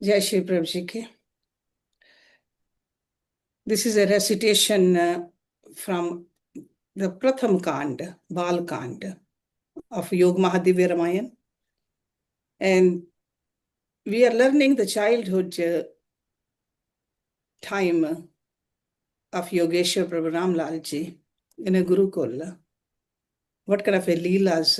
जय श्री प्रभु जी की। This is a recitation from the Pratham Kand, Bal Kand of Yog Mahadivya Ramayan. And we are learning the childhood time of Yogeshwar Prabhu Ramlal ji in a Gurukul. What kind of a leelas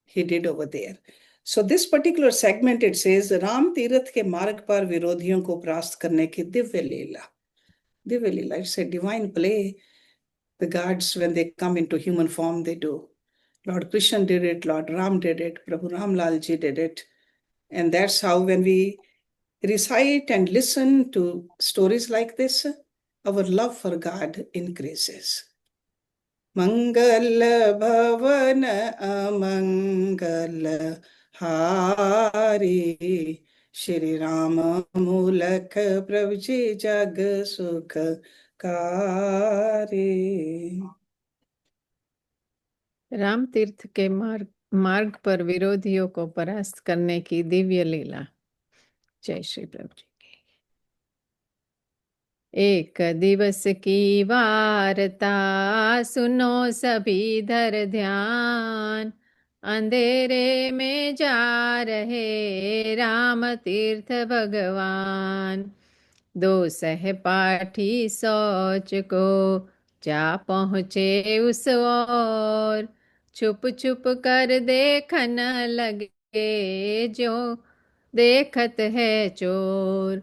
he did over there. So this particular segment, it says, Ram तीर्थ के मार्ग पर विरोधियों को परास्त करने की दिव्य लीला. Divya Leela, it's a divine play. The gods, when they come into human form, they do. Lord Krishna did it, Lord Ram did it, Prabhu Ram Lal ji did it. And that's how when we recite and listen to stories like this, our love for God increases. Mangal Bhavan Amangal Hari Shri Ram Mulak Prabhuji Jag Sukh Kari. Ram तीर्थ के मार्ग पर विरोधियों को परास्त करने की दिव्य लीला। जय श्री प्रभु जी की। एक दिवस की वार्ता सुनो सभी धर ध्यान। अंधेरे में जा रहे राम तीर्थ भगवान। दो सहपाठी सोच को जा पहुँचे उस ओर। छुप छुप कर देखन लगे जो देखत है चोर।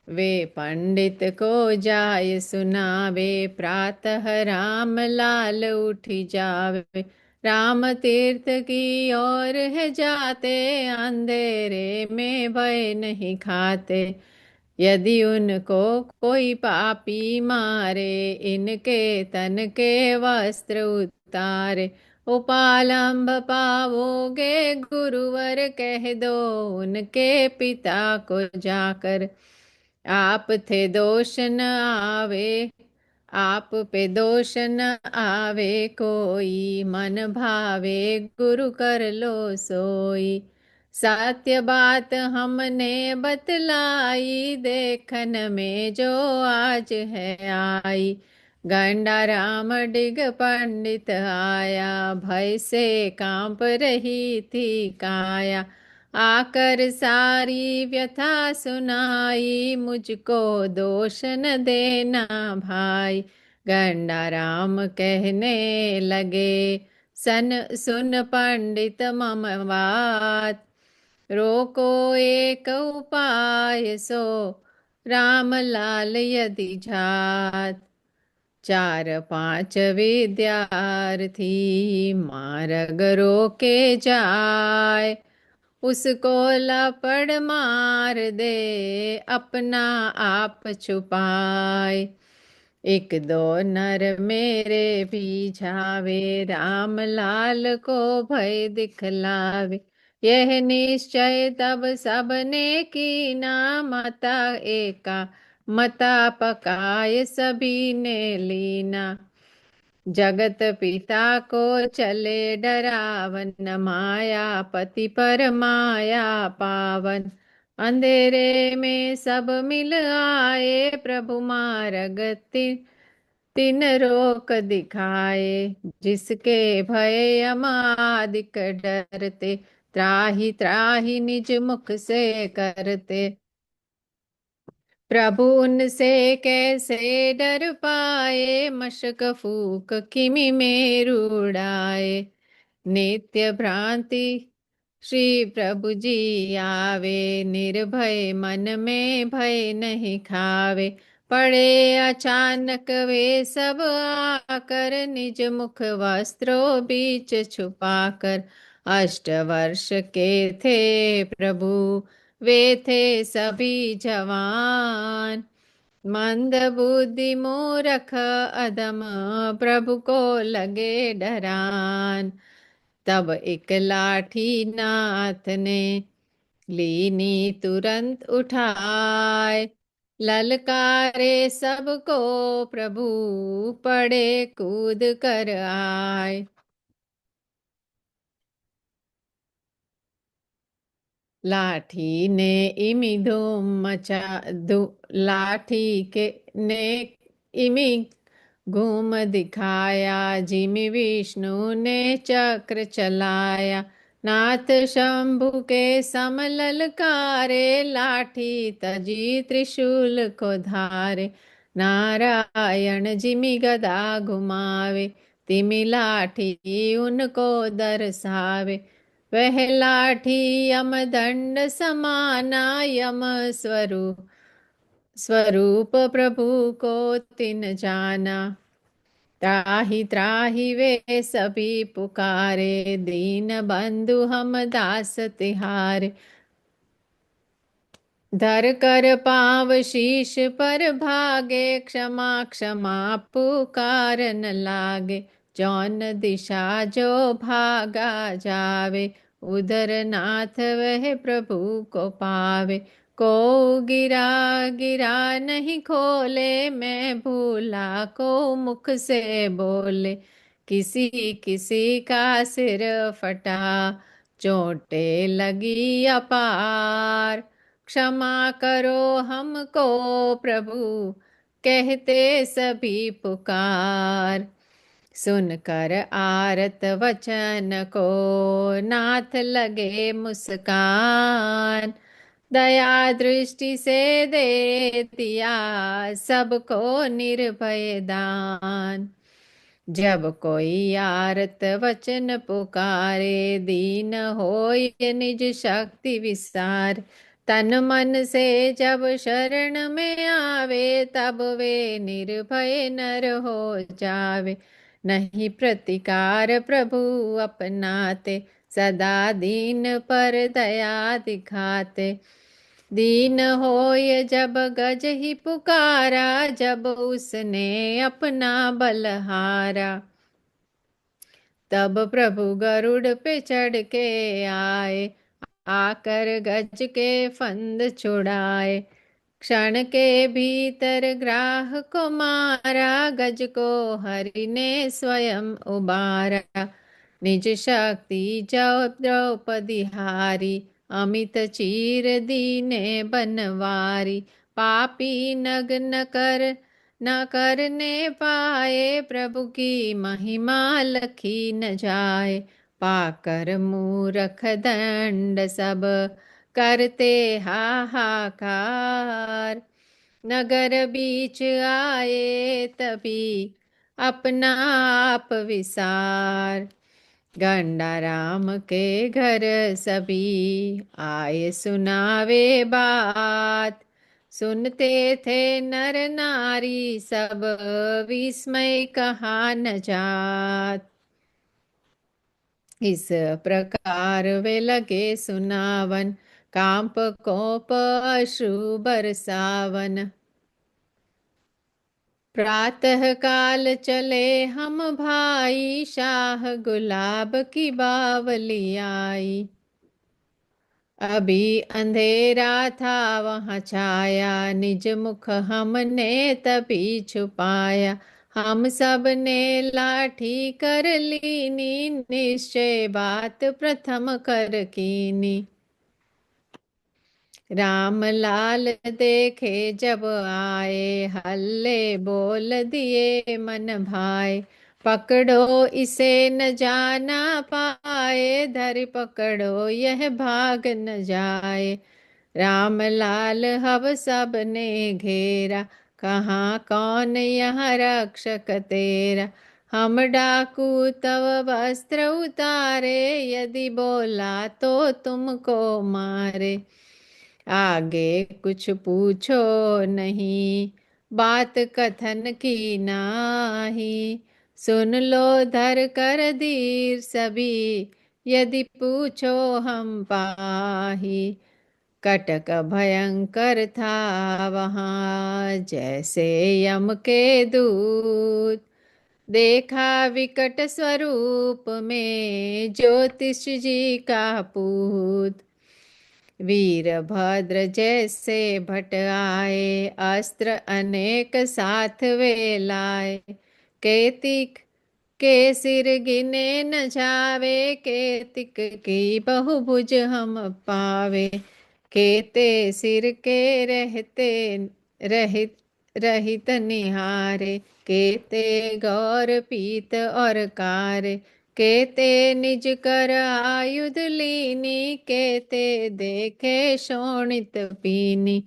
वे पंडित को जाय सुनावे प्रातः राम लाल उठी जावे। राम तीर्थ की ओर है जाते अंधेरे में भय नहीं खाते। यदि उनको कोई पापी मारे इनके तन के वस्त्र उतारे। उपालंब पावोगे गुरुवर कह दो उनके पिता को जाकर। आप थे दोष न आवे आप पे दोष न आवे कोई। मन भावे गुरु कर लो सोई। सत्य बात हमने बतलाई देखन में जो आज है आई। गंडा राम डिग पंडित आया भय से कांप रही थी काया। आकर सारी व्यथा सुनाई मुझको दोष न देना भाई। गंडा राम कहने लगे सुन पंडित मम बात। रोको एक उपाय सो राम लाल यदि जात। 4-5 विद्यार्थी मार्ग रोके जाए। उसको लपड़ मार दे अपना आप छुपाए। एक दो नर मेरे भी जावे राम लाल को भय दिखलावे। यह निश्चय तब सबने की ना मता एका मता पकाए सभी ने लीना। जगत पिता को चले डरावन माया पति पर माया पावन। अंधेरे में सब मिल आए प्रभु मार्ग तिन रोक दिखाए। जिसके भय अमादिक डरते त्राहि त्राहि निज मुख से करते। प्रभु उनसे कैसे डर पाए मशक फूक किमि में रूढ़ाए। नित्य भ्रांति श्री प्रभु जी आवे निर्भय मन में भय नहीं खावे। पड़े अचानक वे सब आकर निज मुख वस्त्रों बीच छुपाकर। 8 वर्ष के थे प्रभु वे थे सभी जवान। मंद बुद्धि मूरख अधम प्रभु को लगे डरान। तब एक लाठी नाथ ने लीनी तुरंत उठाए। ललकारे सबको प्रभु पड़े कूद कर आए। लाठी ने इमी धूम मचा लाठी के ने इमी घूम दिखाया, जिमि विष्णु ने चक्र चलाया। नाथ शंभु के सम ललकारे, लाठी तजी त्रिशूल को धारे। नारायण जिमि गदा घुमावे, तिमि लाठी उनको दर्शावे। वह लाठी यम दंड समाना, यम स्वरूप प्रभु को तिन जाना। त्राहि त्राहि वे सभी पुकारे, दीन बंधु हम दास तिहारे। धर कर पाव शीश पर भागे, क्षमा क्षमा पुकारन लागे। जौन दिशा जो भागा जावे, उधर नाथ वह प्रभु को पावे। को गिरा गिरा नहीं खोले, मैं भूला को मुख से बोले। किसी किसी का सिर फटा, चोटें लगी अपार। क्षमा करो हमको प्रभु, कहते सभी पुकार। सुनकर आरत वचन को, नाथ लगे मुस्कान। दया दृष्टि से दे दिया, सबको निर्भय दान। जब कोई आरत वचन पुकारे, दीन होय निज शक्ति विसार। तन मन से जब शरण में आवे, तब वे निर्भय नर हो जावे। नहीं प्रतिकार प्रभु अपनाते, सदा दीन पर दया दिखाते। दीन होय जब गज ही पुकारा, जब उसने अपना बलहारा। तब प्रभु गरुड़ पे चढ़ के आए, आकर गज के फंद छुड़ाए। क्षण के भीतर ग्राह को मारा, गज को हरि ने स्वयं उबारा। निज शक्ति जब द्रौपदी हारी, अमित चीर दीने बनवारी। पापी नग्न कर न करने पाए, प्रभु की महिमा लखी न जाए। पाकर मूरख दंड सब करते हाहाकार। नगर बीच आए तभी अपना आप विसार। गंडा राम के घर सभी आए सुनावे बात। सुनते थे नर नारी सब, विस्मय कहा न जात। इस प्रकार वे लगे सुनावन, कांप कोप अश्रु बरसावन। प्रातः काल चले हम भाई, शाह गुलाब की बावली आई। अभी अंधेरा था वहाँ छाया, निज मुख हमने तभी छुपाया। हम सब ने लाठी कर लीनी, निश्चय बात प्रथम कर कीनी। राम लाल देखे जब आए, हल्ले बोल दिए मन भाए। पकड़ो इसे न जाना पाए, धरि पकड़ो यह भाग न जाए। राम लाल हब सब ने घेरा, कहाँ कौन यहाँ रक्षक तेरा। हम डाकू तव वस्त्र उतारे, यदि बोला तो तुमको मारे। आगे कुछ पूछो नहीं, बात कथन की नाही। सुन लो धर कर धीर सभी, यदि पूछो हम पाही। कटक भयंकर था वहाँ, जैसे यम के दूत। देखा विकट स्वरूप में, ज्योतिष जी का पूत। वीरभद्र जैसे भट आए, अस्त्र अनेक साथ वे लाए। केतिक के सिर गिने न जावे, के तिक की बहुभुज हम पावे। केते सिर के रहते रहित रहित निहारे, केते गौर पीत और कार। केते निज कर आयुध लीनी, केते देखे शोणित पीनी।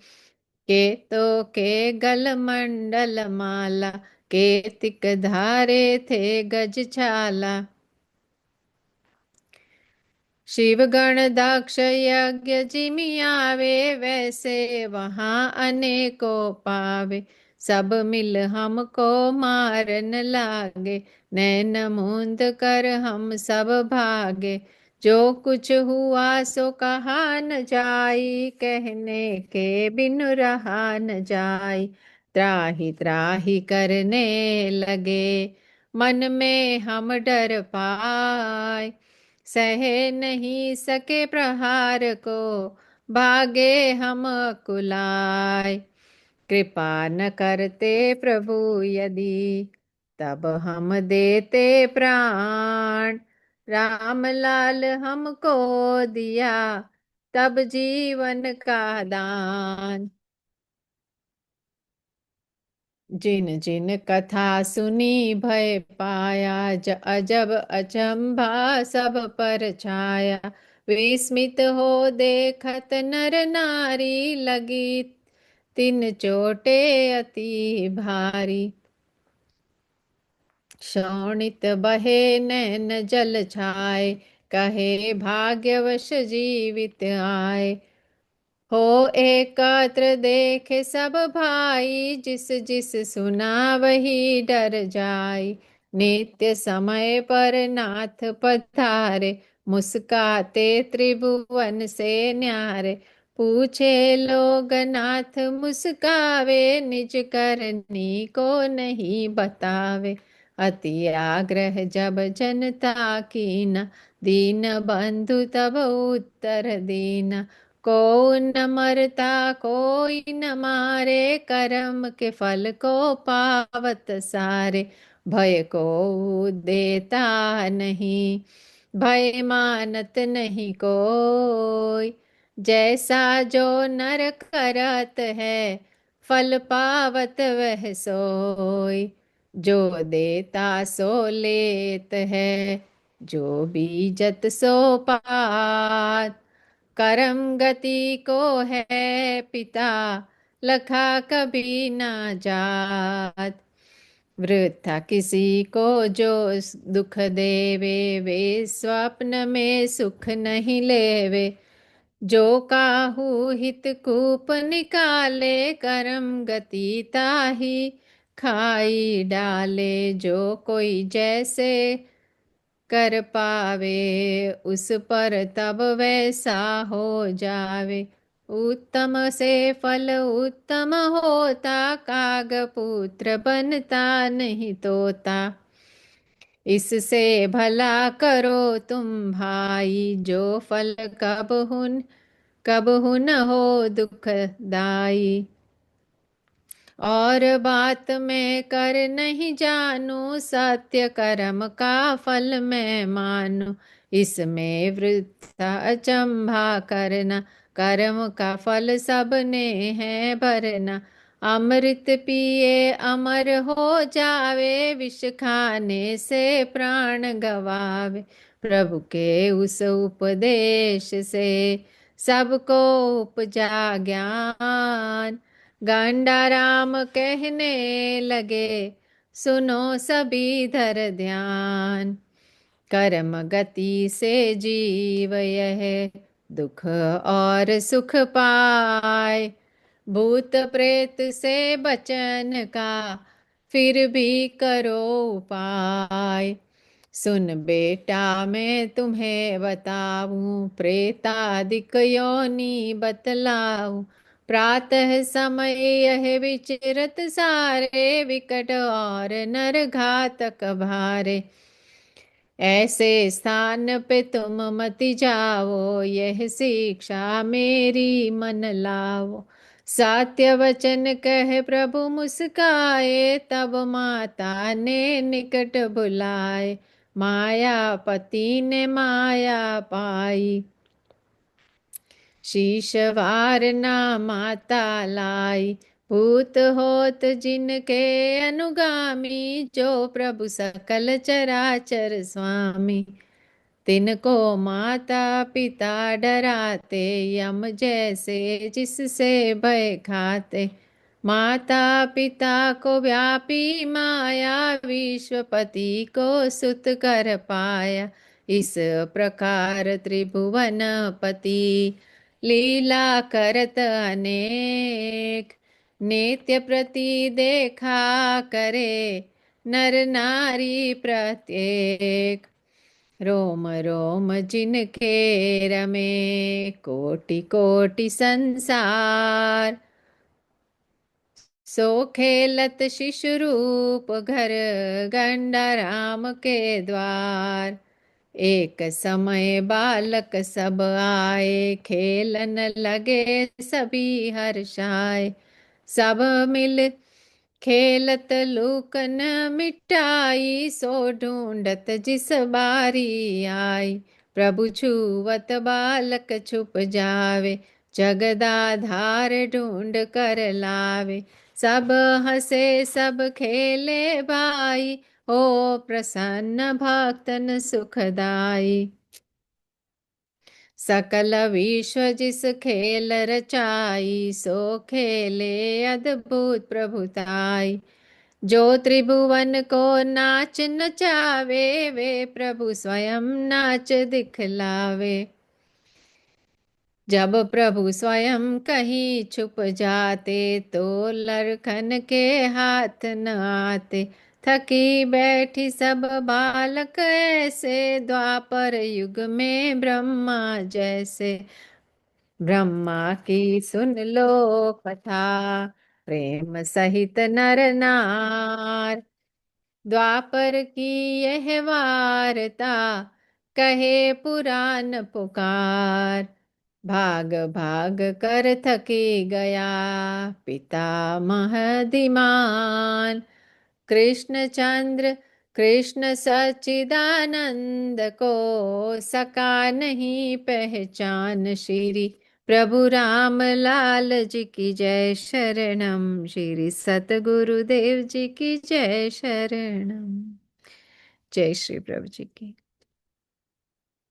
केतो के गल मंडल माला, केतिक धारे थे गज छाला। शिव गण दक्ष यज्ञ जिमि आवे, वैसे वहां अनेकों पावे। सब मिल हमको मारन लागे, नैन मूंद कर हम सब भागे। जो कुछ हुआ सो कहा न जाई, कहने के बिनु रहा न जाई। त्राहि त्राहि करने लगे, मन में हम डर पाए। सहे नहीं सके प्रहार को, भागे हम कुलाय। कृपा न करते प्रभु यदि, तब हम देते प्राण। राम लाल हमको दिया, तब जीवन का दान। जिन जिन कथा सुनी भय पाया, अजब अचंभा सब पर छाया। विस्मित हो देखत नर नारी, लगी तिन चोटे अति भारी। शोणित बहे नैन जल छाए, कहे भाग्यवश जीवित आए। हो एकत्र देखे सब भाई, जिस जिस सुना वही डर जाई। नित्य समय पर नाथ पधारे, मुस्काते त्रिभुवन से न्यारे। पूछे लोग नाथ मुस्कावे, निज करनी को नहीं बतावे। अति आग्रह जब जनता कीना, दीन बंधु तब उत्तर दीना। को न मरता कोई न मारे, करम के फल को पावत सारे। भय को देता नहीं, भय मानत नहीं कोई। जैसा जो नर करत है, फल पावत वह सोई। जो देता सो लेत है, जो बीजत सो पात। करम गति को है पिता, लखा कभी ना जात। वृथा किसी को जो दुख देवे, वे स्वप्न में सुख नहीं लेवे। जो काहू हित कूप निकाले, करम गति ताही खाई डाले। जो कोई जैसे कर पावे, उस पर तब वैसा हो जावे। उत्तम से फल उत्तम होता, काग पुत्र बनता नहीं तोता। इससे भला करो तुम भाई, जो फल कब हुन हो दुखदाई। और बात मैं कर नहीं जानू, सत्य कर्म का फल मैं मानू। इसमें वृथा अचंभा करना, कर्म का फल सबने है भरना। अमृत पिए अमर हो जावे, विष खाने से प्राण गवावे। प्रभु के उस उपदेश से सबको उपजा ज्ञान। गंडाराम कहने लगे, सुनो सभी धर ध्यान। कर्म गति से जीव यह, दुख और सुख पाए। भूत प्रेत से बचन का, फिर भी करो उपाय। सुन बेटा मैं तुम्हें बताऊं, प्रेतादिक योनि बतलाऊं। प्रातः समय यह विचरत सारे, विकट और नर घातक भारे। ऐसे स्थान पे तुम मत जाओ, यह शिक्षा मेरी मन लाओ। सत्य वचन कह प्रभु मुस्काए, तब माता ने निकट बुलाए, मायापति ने माया पाई। शीश वारना माता लाई, भूत होत जिनके अनुगामी, जो प्रभु सकल चराचर स्वामी। तिनको माता पिता डराते, यम जैसे जिससे भय खाते। माता पिता को व्यापी माया, विश्वपति को सुत कर पाया। इस प्रकार त्रिभुवनपति लीला करत अनेक, नित्य प्रति देखा करे नर नारी प्रत्येक। रोम रोम जिनके रमे, कोटि कोटि संसार। सो खेलत शिशु रूप घर, गंडा राम के द्वार। एक समय बालक सब आए, खेलन लगे सभी हर्षाए। सब मिल खेलत लूकन मिटाई, सो ढूंढत जिस बारी आई। प्रभु छुवत बालक छुप जावे, जगदाधार ढूंढ कर लावे। सब हंसे सब खेले भाई, हो प्रसन्न भक्तन सुखदाई। सकल विश्व जिस खेल रचाई, सो खेले अद्भुत प्रभुताई। जो त्रिभुवन को नाच नचावे, वे प्रभु स्वयं नाच दिखलावे। जब प्रभु स्वयं कहीं छुप जाते, तो लरखन के हाथ न आते। थकी बैठी सब बालक ऐसे, द्वापर युग में ब्रह्मा जैसे। ब्रह्मा की सुन लो कथा, प्रेम सहित नर नार। द्वापर की यह वार्ता, कहे पुराण पुकार। भाग भाग कर थकी गया पितामह धीमान। कृष्णचंद्र कृष्ण सच्चिदानंद को, सका नहीं पहचान श्री प्रभु राम लाल जी की जय शरणम। श्री सतगुरुदेव जी की जय शरणम। जय श्री प्रभु जी की।